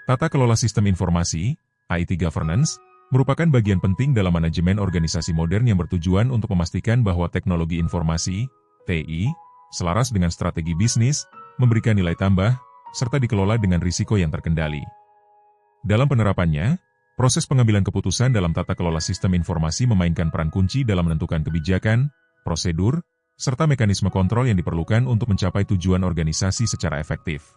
Tata kelola sistem informasi, IT governance, merupakan bagian penting dalam manajemen organisasi modern yang bertujuan untuk memastikan bahwa teknologi informasi, TI, selaras dengan strategi bisnis, memberikan nilai tambah, serta dikelola dengan risiko yang terkendali. Dalam penerapannya, proses pengambilan keputusan dalam tata kelola sistem informasi memainkan peran kunci dalam menentukan kebijakan, prosedur, serta mekanisme kontrol yang diperlukan untuk mencapai tujuan organisasi secara efektif.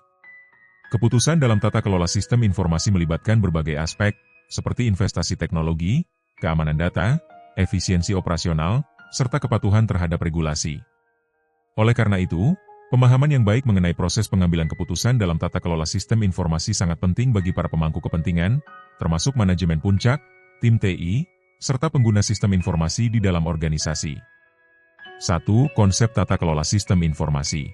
Keputusan dalam tata kelola sistem informasi melibatkan berbagai aspek, seperti investasi teknologi, keamanan data, efisiensi operasional, serta kepatuhan terhadap regulasi. Oleh karena itu, pemahaman yang baik mengenai proses pengambilan keputusan dalam tata kelola sistem informasi sangat penting bagi para pemangku kepentingan, termasuk manajemen puncak, tim TI, serta pengguna sistem informasi di dalam organisasi. 1. Konsep tata kelola sistem informasi.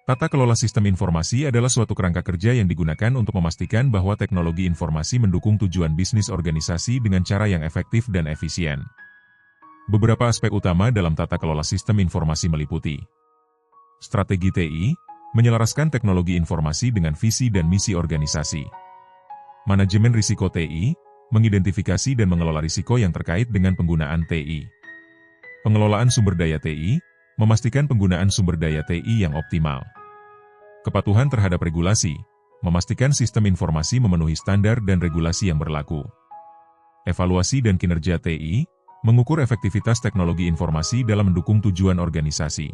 Tata kelola sistem informasi adalah suatu kerangka kerja yang digunakan untuk memastikan bahwa teknologi informasi mendukung tujuan bisnis organisasi dengan cara yang efektif dan efisien. Beberapa aspek utama dalam tata kelola sistem informasi meliputi strategi TI, menyelaraskan teknologi informasi dengan visi dan misi organisasi. Manajemen risiko TI, mengidentifikasi dan mengelola risiko yang terkait dengan penggunaan TI. Pengelolaan sumber daya TI, memastikan penggunaan sumber daya TI yang optimal. Kepatuhan terhadap regulasi, memastikan sistem informasi memenuhi standar dan regulasi yang berlaku. Evaluasi dan kinerja TI, mengukur efektivitas teknologi informasi dalam mendukung tujuan organisasi.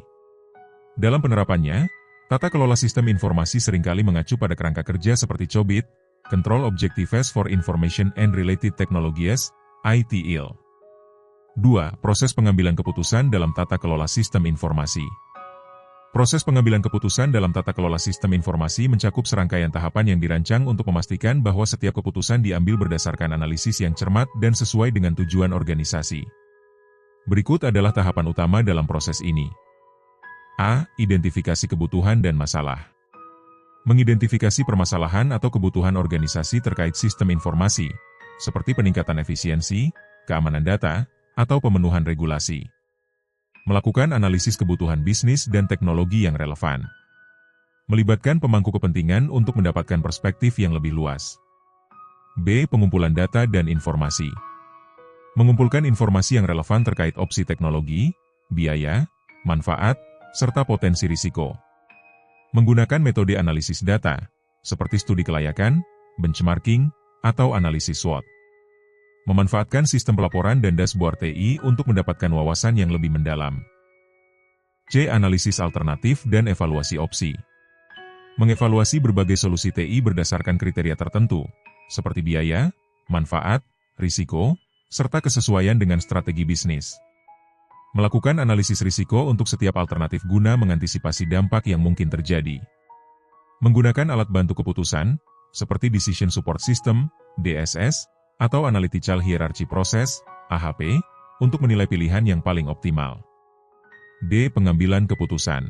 Dalam penerapannya, tata kelola sistem informasi seringkali mengacu pada kerangka kerja seperti COBIT, Control Objectives for Information and Related Technologies, ITIL. 2. Proses pengambilan keputusan dalam tata kelola sistem informasi. Proses pengambilan keputusan dalam tata kelola sistem informasi mencakup serangkaian tahapan yang dirancang untuk memastikan bahwa setiap keputusan diambil berdasarkan analisis yang cermat dan sesuai dengan tujuan organisasi. Berikut adalah tahapan utama dalam proses ini. A. Identifikasi kebutuhan dan masalah. Mengidentifikasi permasalahan atau kebutuhan organisasi terkait sistem informasi, seperti peningkatan efisiensi, keamanan data, atau pemenuhan regulasi. Melakukan analisis kebutuhan bisnis dan teknologi yang relevan. Melibatkan pemangku kepentingan untuk mendapatkan perspektif yang lebih luas. B. Pengumpulan data dan informasi. Mengumpulkan informasi yang relevan terkait opsi teknologi, biaya, manfaat, serta potensi risiko. Menggunakan metode analisis data, seperti studi kelayakan, benchmarking, atau analisis SWOT. Memanfaatkan sistem pelaporan dan dashboard TI untuk mendapatkan wawasan yang lebih mendalam. C. Analisis alternatif dan evaluasi opsi. Mengevaluasi berbagai solusi TI berdasarkan kriteria tertentu, seperti biaya, manfaat, risiko, serta kesesuaian dengan strategi bisnis. Melakukan analisis risiko untuk setiap alternatif guna mengantisipasi dampak yang mungkin terjadi. Menggunakan alat bantu keputusan, seperti Decision Support System, DSS, atau Analytical Hierarchy Process, AHP, untuk menilai pilihan yang paling optimal. D. Pengambilan keputusan.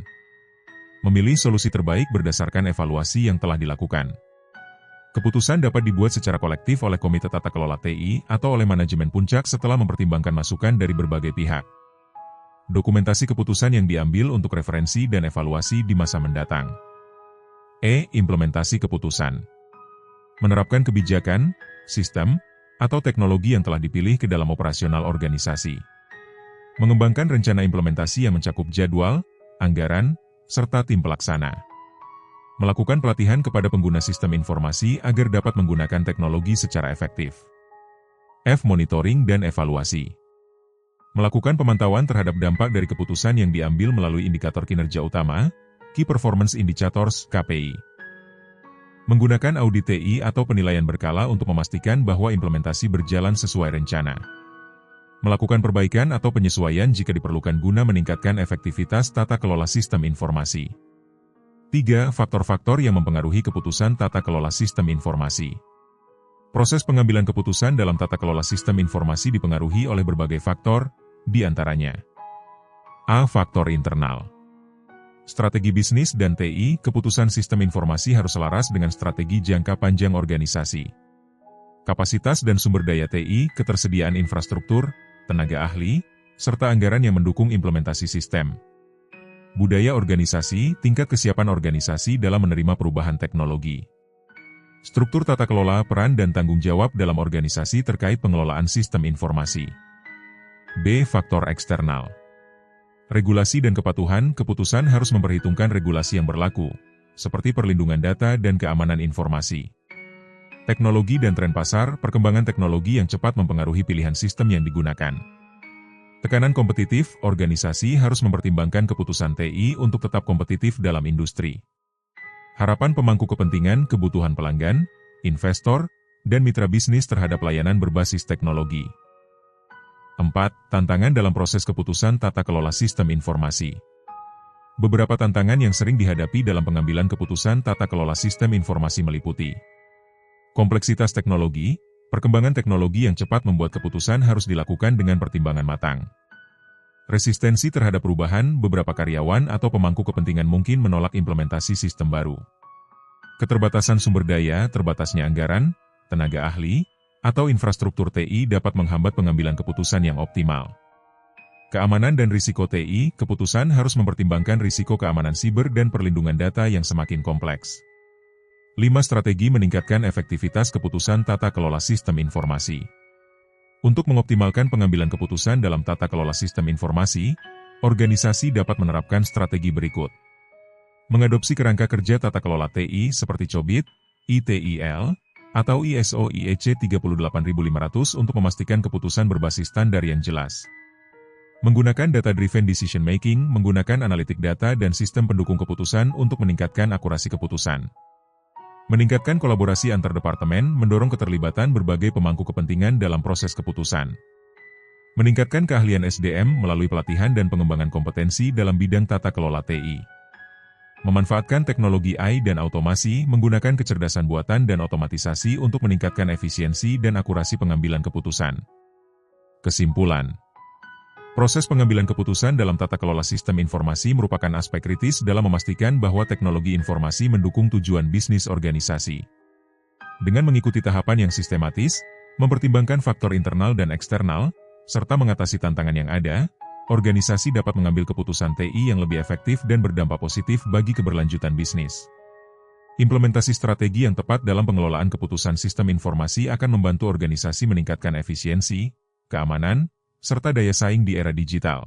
Memilih solusi terbaik berdasarkan evaluasi yang telah dilakukan. Keputusan dapat dibuat secara kolektif oleh Komite Tata Kelola TI atau oleh manajemen puncak setelah mempertimbangkan masukan dari berbagai pihak. Dokumentasi keputusan yang diambil untuk referensi dan evaluasi di masa mendatang. E. Implementasi keputusan. Menerapkan kebijakan, sistem, atau teknologi yang telah dipilih ke dalam operasional organisasi. Mengembangkan rencana implementasi yang mencakup jadwal, anggaran, serta tim pelaksana. Melakukan pelatihan kepada pengguna sistem informasi agar dapat menggunakan teknologi secara efektif. F. Monitoring dan evaluasi. Melakukan pemantauan terhadap dampak dari keputusan yang diambil melalui indikator kinerja utama, Key Performance Indicators, KPI. Menggunakan audit TI atau penilaian berkala untuk memastikan bahwa implementasi berjalan sesuai rencana. Melakukan perbaikan atau penyesuaian jika diperlukan guna meningkatkan efektivitas tata kelola sistem informasi. 3. Faktor-faktor yang mempengaruhi keputusan tata kelola sistem informasi. Proses pengambilan keputusan dalam tata kelola sistem informasi dipengaruhi oleh berbagai faktor, di antaranya A. Faktor internal. Strategi bisnis dan TI, keputusan sistem informasi harus selaras dengan strategi jangka panjang organisasi. Kapasitas dan sumber daya TI, ketersediaan infrastruktur, tenaga ahli, serta anggaran yang mendukung implementasi sistem. Budaya organisasi, tingkat kesiapan organisasi dalam menerima perubahan teknologi. Struktur tata kelola, peran dan tanggung jawab dalam organisasi terkait pengelolaan sistem informasi. B. Faktor eksternal. Regulasi dan kepatuhan, keputusan harus memperhitungkan regulasi yang berlaku, seperti perlindungan data dan keamanan informasi. Teknologi dan tren pasar, perkembangan teknologi yang cepat mempengaruhi pilihan sistem yang digunakan. Tekanan kompetitif, organisasi harus mempertimbangkan keputusan TI untuk tetap kompetitif dalam industri. Harapan pemangku kepentingan, kebutuhan pelanggan, investor, dan mitra bisnis terhadap layanan berbasis teknologi. 4. Tantangan dalam proses keputusan tata kelola sistem informasi. Beberapa tantangan yang sering dihadapi dalam pengambilan keputusan tata kelola sistem informasi meliputi kompleksitas teknologi, perkembangan teknologi yang cepat membuat keputusan harus dilakukan dengan pertimbangan matang. Resistensi terhadap perubahan, beberapa karyawan atau pemangku kepentingan mungkin menolak implementasi sistem baru. Keterbatasan sumber daya, terbatasnya anggaran, tenaga ahli, atau infrastruktur TI dapat menghambat pengambilan keputusan yang optimal. Keamanan dan risiko TI, keputusan harus mempertimbangkan risiko keamanan siber dan perlindungan data yang semakin kompleks. 5. Strategi meningkatkan efektivitas keputusan tata kelola sistem informasi. Untuk mengoptimalkan pengambilan keputusan dalam tata kelola sistem informasi, organisasi dapat menerapkan strategi berikut. Mengadopsi kerangka kerja tata kelola TI seperti COBIT, ITIL, atau ISO IEC 38500 untuk memastikan keputusan berbasis standar yang jelas. Menggunakan data-driven decision making, menggunakan analitik data dan sistem pendukung keputusan untuk meningkatkan akurasi keputusan. Meningkatkan kolaborasi antar departemen, mendorong keterlibatan berbagai pemangku kepentingan dalam proses keputusan. Meningkatkan keahlian SDM melalui pelatihan dan pengembangan kompetensi dalam bidang tata kelola TI. Memanfaatkan teknologi AI dan otomasi, menggunakan kecerdasan buatan dan otomatisasi untuk meningkatkan efisiensi dan akurasi pengambilan keputusan. Kesimpulan. Proses pengambilan keputusan dalam tata kelola sistem informasi merupakan aspek kritis dalam memastikan bahwa teknologi informasi mendukung tujuan bisnis organisasi. Dengan mengikuti tahapan yang sistematis, mempertimbangkan faktor internal dan eksternal, serta mengatasi tantangan yang ada, organisasi dapat mengambil keputusan TI yang lebih efektif dan berdampak positif bagi keberlanjutan bisnis. Implementasi strategi yang tepat dalam pengelolaan keputusan sistem informasi akan membantu organisasi meningkatkan efisiensi, keamanan, serta daya saing di era digital.